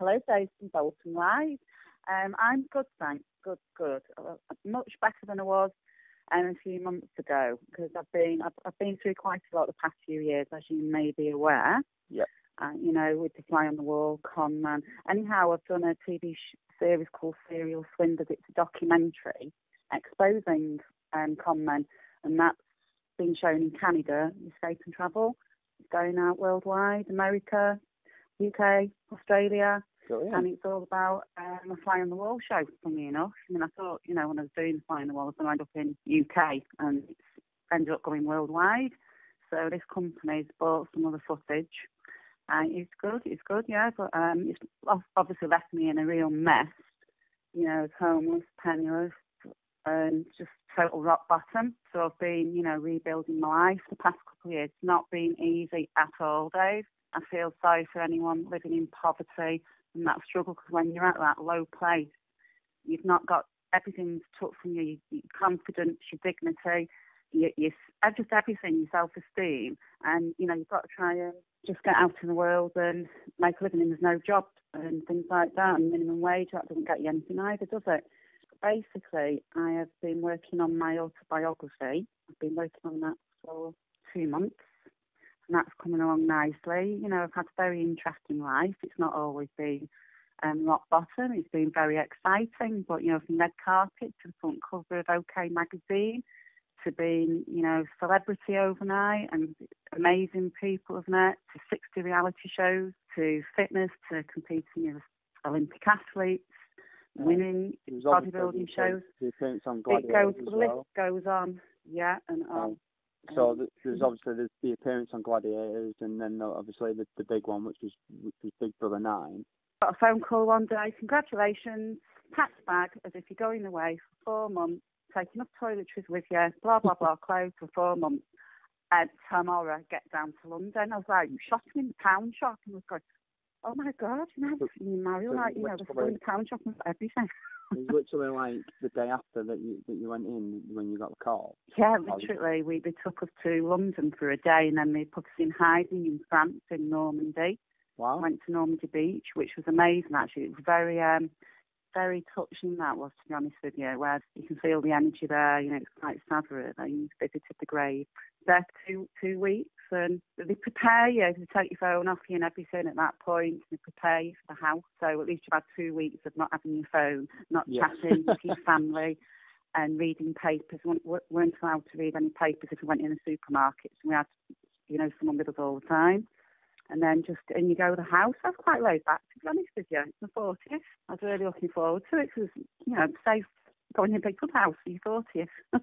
Hello, Dave from Bolton Live. I'm good, thanks. Good. Much better than I was a few months ago because I've been through quite a lot the past few years, as you may be aware. Yep. With the fly on the wall, con man. Anyhow, I've done a TV series called Serial Swindlers. It's a documentary exposing con men, and that's been shown in Canada, Escape and Travel. It's going out worldwide, America, UK, Australia. Brilliant. And it's all about a fly on the wall show, funny enough. I mean, I thought, when I was doing the fly on the wall, I was going to end up in UK, and it's ended up going worldwide. So this company's bought some other footage. It's good, yeah. But it's obviously left me in a real mess, as homeless, penniless, and just total rock bottom. So I've been, rebuilding my life the past couple of years. It's not been easy at all, Dave. I feel sorry for anyone living in poverty and that struggle, because when you're at that low place, you've not got everything's took from you, your confidence, your dignity, just everything, your self-esteem, and you've got to try and just get out in the world and make a living, and there's no job and things like that, and minimum wage, that doesn't get you anything either, does it? Basically, I have been working on my autobiography. I've been working on that for 2 months, and that's coming along nicely. I've had a very interesting life. It's not always been rock bottom. It's been very exciting, but, from red carpet to the front cover of OK magazine, to being, celebrity overnight, and amazing people I've met, to 60 reality shows, to fitness, to competing with Olympic athletes, winning bodybuilding shows. The appearance on Gladiators as well. The list goes on, yeah, and on. So there's obviously the appearance on Gladiators, and then obviously the big one, which was Big Brother 9. Got a phone call one day. Congratulations, packed bag as if you're going away for 4 months, taking up toiletries with you, blah blah blah, clothes for 4 months. And tomorrow, get down to London. I was like, shopping in the pound shop, and I was going, oh my God, me and Mario, we're still in the pound shop and everything. It was literally like the day after that you went in when you got the call. Yeah, literally. They took us to London for a day, and then they put us in hiding in France, in Normandy. Wow. Went to Normandy Beach, which was amazing, actually. It was very, very touching, that was, to be honest with you, where you can feel the energy there. It's quite sad, really. You visited the grave. There for 2 weeks, and they prepare you to take your phone off you and everything at that point. They prepare you for the house, so at least you've had 2 weeks of not having your phone, not chatting with your family, and reading papers. We weren't allowed to read any papers if we went in the supermarkets, and we had, someone with us all the time. And then and you go to the house. I was quite laid back, to be honest with you. It's my 40th. I was really looking forward to it because, safe going in a big good house for your 40th.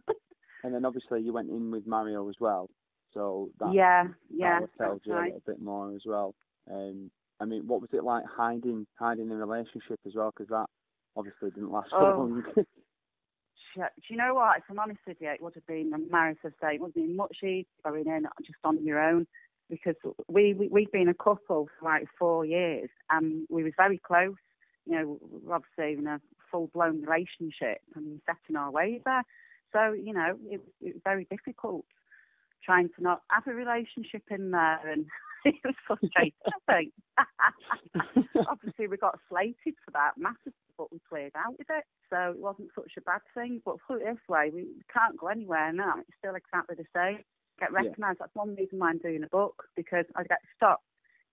And then obviously you went in with Mario as well. So that tells you a little bit more as well. What was it like hiding the relationship as well? Because that obviously didn't last for long. Do you know what? If I'm honest with you, it would have been, Mario says, it would have been much easier going in just on your own. Because we've been a couple for like 4 years, and we were very close. We're obviously in a full-blown relationship, and we were setting our ways there. So, it was very difficult trying to not have a relationship in there, and it was frustrating, I think. Obviously, we got slated for that massively, but we cleared out with it. So it wasn't such a bad thing. But put it this way, we can't go anywhere now. It's still exactly the same. Get recognised. That's one reason why I'm doing a book, because I get stopped,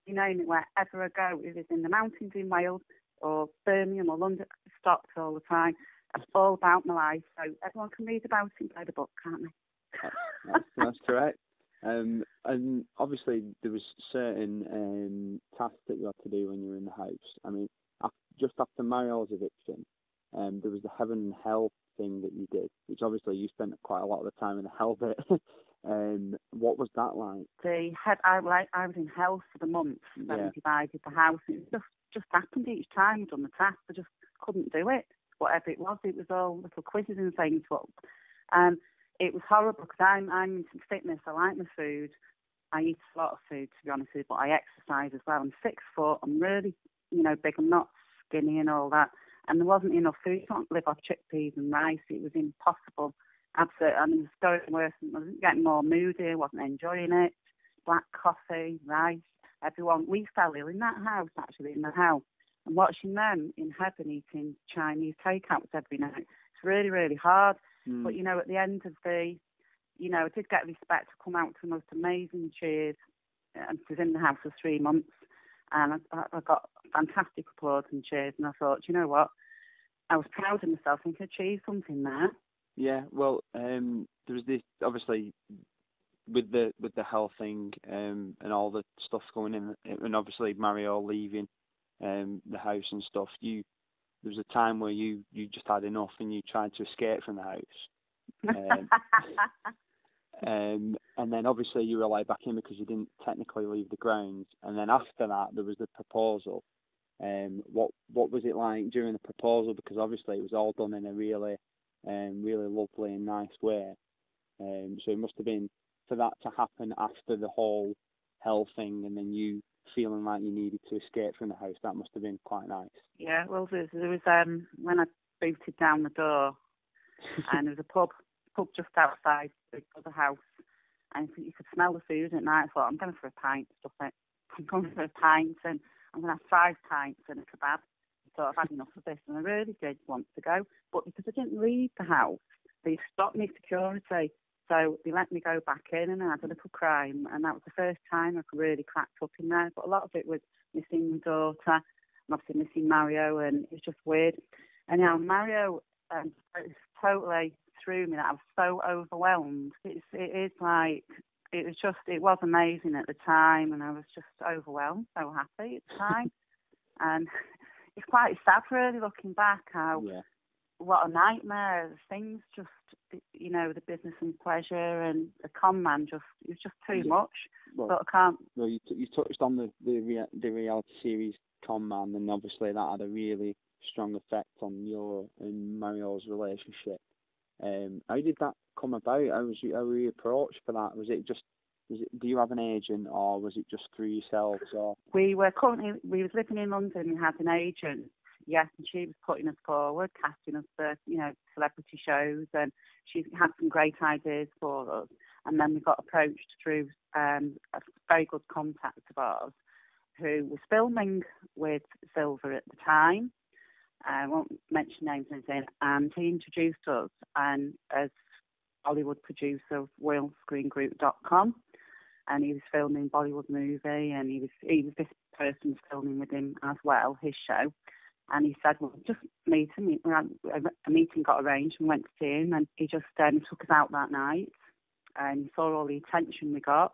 wherever I go, if it's in the mountains in Wales or Birmingham or London, stopped all the time. It's all about my life, so everyone can read about it and buy the book, can't they? That's correct. And obviously there was certain tasks that you had to do when you were in the house. I mean, just after Mario's eviction, there was the heaven and hell thing that you did, which obviously you spent quite a lot of the time in the hell bit. What was that like? I was in hell for the month. Then we divided the house. It just happened each time we'd done the task. I just couldn't do it. Whatever it was all little quizzes and things. It was horrible because I'm into fitness. I like my food. I eat a lot of food, to be honest with you, but I exercise as well. I'm 6 foot. I'm really, big. I'm not skinny and all that. And there wasn't enough food. You can't live off chickpeas and rice. It was impossible. Absolutely. I mean, it was going worse. I was getting more moody. I wasn't enjoying it. Black coffee, rice, everyone. We fell ill in that house, actually, in the house. And watching them in heaven eating Chinese takeouts every night, it's really, really hard. But, at the end of the, I did get respect to come out to the most amazing cheers. I was in the house for 3 months, and I got fantastic applause and cheers. And I thought, you know what? I was proud of myself and could achieve something there. Yeah, well, there was this, obviously, with the health thing and all the stuff going in, and obviously Mario leaving the house and stuff, there was a time where you just had enough and you tried to escape from the house. And then obviously you were let back in because you didn't technically leave the grounds. And then after that, there was the proposal. What was it like during the proposal? Because obviously it was all done in a really lovely and nice way. So it must have been, for that to happen after the whole hell thing, and then you feeling like you needed to escape from the house, that must have been quite nice. Yeah, well, there was when I booted down the door, and there was a pub just outside the other house, and you could smell the food at night. I thought, I'm going for a pint, stuff it. I'm going for a pint, and I'm going to have 5 pints and a kebab. So I've had enough of this, and I really did want to go. But because I didn't leave the house, they stopped me, security. So they let me go back in, and I had a little crime, and that was the first time I really cracked up in there. But a lot of it was missing my daughter, and obviously missing Mario, and it was just weird. And Mario totally threw me. That I was so overwhelmed. It was amazing at the time, and I was just overwhelmed, so happy at the time. And it's quite sad, really, looking back, how what a nightmare. Things just, the business and pleasure and the con man, it was just too much. Well, but I can't. Well, you touched on the reality series Con Man, and obviously that had a really strong effect on your and Mario's relationship. How did that come about? How were you approached for that? Do you have an agent, or was it just through yourselves? Or we was living in London. We had an agent, yes, and she was putting us forward, casting us for celebrity shows, and she had some great ideas for us. And then we got approached through a very good contact of ours, who was filming with Silver at the time. I won't mention names or anything, and he introduced us and as Bollywood producer of WorldScreenGroup.com, and he was filming Bollywood movie, and he was this person was filming with him as well, his show. And he said, well, just meet him. A meeting got arranged and went to see him, and he just took us out that night, and he saw all the attention we got,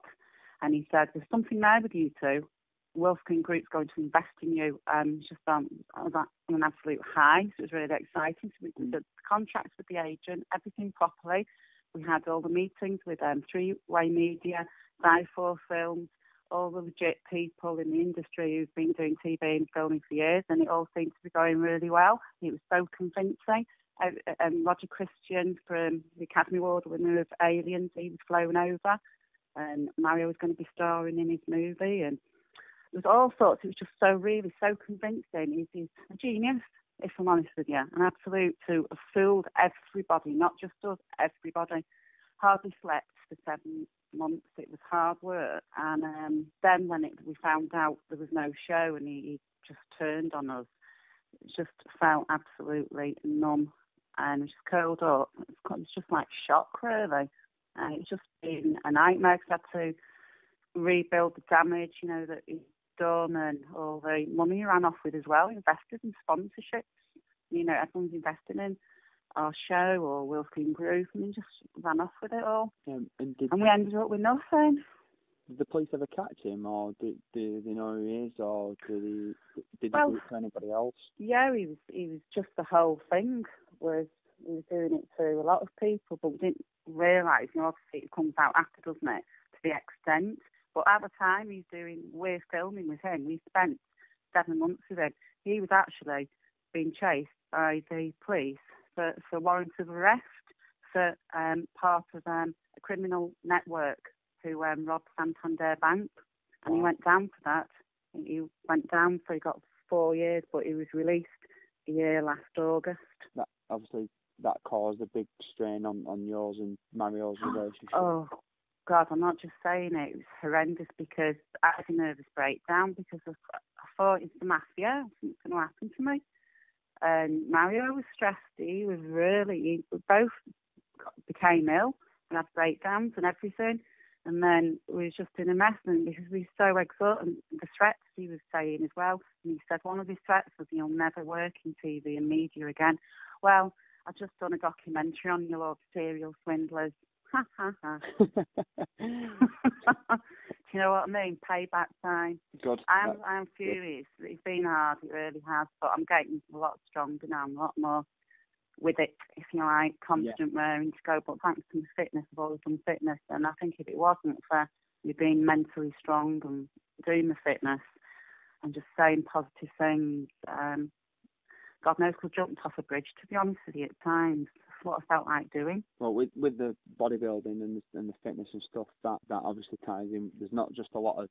and he said, there's something there with you two. World Screen Group's going to invest in you. And just on an absolute high. So it was really exciting. So we did the contracts with the agent, everything properly. We had all the meetings with Three-Way Media, Die4 Films, all the legit people in the industry who've been doing TV and filming for years, and it all seemed to be going really well. It was so convincing. Roger Christian, from the Academy Award winner of Aliens, he was flown over, and Mario was going to be starring in his movie, and it was all sorts. It was just so convincing. He's a genius, if I'm honest with you. An absolute to have fooled everybody, not just us, everybody. Hardly slept for 7 months. It was hard work. And then when we found out there was no show and he just turned on us, it just felt absolutely numb and just curled up. It's just like shock, really. And it's just been a nightmare because I had to rebuild the damage, that he's done, and all the money he ran off with as well, invested in sponsorships. Everyone's investing in our show or World Screen Group, and he just ran off with it all. And we ended up with nothing. Did the police ever catch him, or do they know who he is, or did he do it to anybody else? Yeah, he was just the whole thing was he was doing it to a lot of people, but we didn't realise. Obviously it comes out after, doesn't it, to the extent. But at the time we're filming with him. We spent 7 months with him. He was actually being chased by the police for warrants of arrest for part of a criminal network who robbed Santander Bank. And he went down for that. He went down, so he got 4 years, but he was released a year last August. That caused a big strain on yours and Mario's relationship. Oh, God, I'm not just saying it. It was horrendous because I had a nervous breakdown because I thought, it's the mafia. Something's going to happen to me. And Mario was stressed. He we both became ill and had breakdowns and everything. And then we was just in a mess, and because we were so exhausted, and the threats he was saying as well. And he said one of his threats was, you'll never work in TV and media again. Well, I've just done a documentary on your old serial swindlers. Ha ha ha. Do you know what I mean? Payback time. Good. I'm furious. It's been hard, it really has, but I'm getting a lot stronger now. I'm a lot more with it, if you like, confident raring to go. But thanks to my fitness, I've always done fitness, and I think if it wasn't for me being mentally strong and doing the fitness and just saying positive things, God knows, I jumped off a bridge, to be honest with you, at times. That's what I felt like doing. Well, with the bodybuilding and the fitness and stuff, that obviously ties in. There's not just a lot of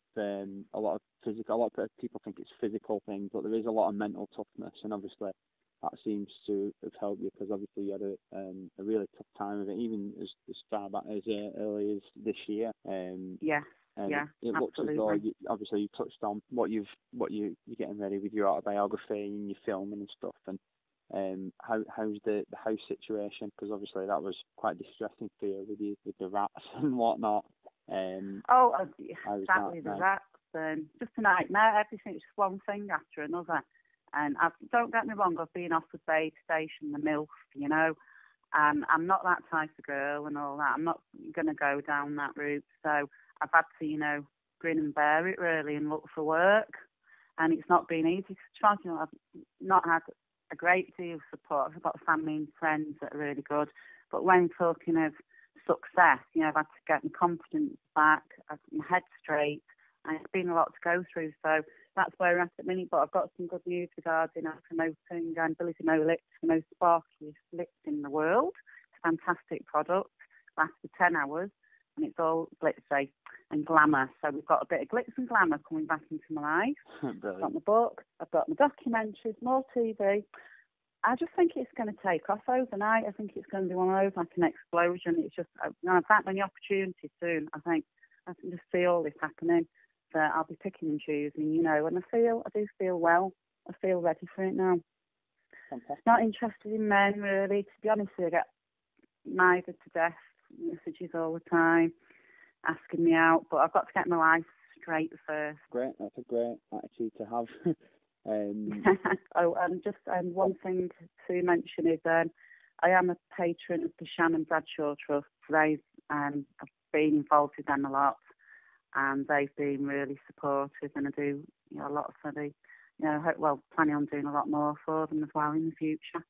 physical. A lot of people think it's physical things, but there is a lot of mental toughness, and obviously that seems to have helped you, because obviously you had a really tough time of it, even as far back as early as this year. Yeah. It looks as though obviously you touched on what you're getting ready with your autobiography and your filming and stuff, and how's the house situation? Because obviously that was quite distressing for you with the rats and whatnot. Exactly, the rats, and just a nightmare. Everything's just one thing after another. And don't get me wrong, I've been off the Babe Station, the MILF, you know. I'm not that type of girl and all that. I'm not going to go down that route. So I've had to, you know, grin and bear it really and look for work. And it's not been easy. You know, I've not had a great deal of support. I've got family and friends that are really good. But when talking of success, you know, I've had to get my confidence back, my head straight, and it's been a lot to go through. So that's where we're at the minute. But I've got some good news regarding our promoting Billy No Lips, the most sparkliest lips in the world. It's a fantastic product. Lasts for 10 hours. And it's all glitzy and glamour. So we've got a bit of glitz and glamour coming back into my life. I've got my book, I've got my documentaries, more TV. I just think it's going to take off overnight. I think it's going to be one of those, like an explosion. It's just, I've that many opportunities soon. I think I can just see all this happening. So I'll be picking and choosing, you know, and I do feel well. I feel ready for it now. Fantastic. Not interested in men, really. To be honest with you, I get mired to death. Messages all the time, asking me out, but I've got to get my life straight first. Great, that's a great attitude to have. One thing to mention is I am a patron of the Shannon Bradshaw Trust. I've been involved with them a lot, and they've been really supportive, and I do, you know, a lot for the, you know, planning on doing a lot more for them as well in the future.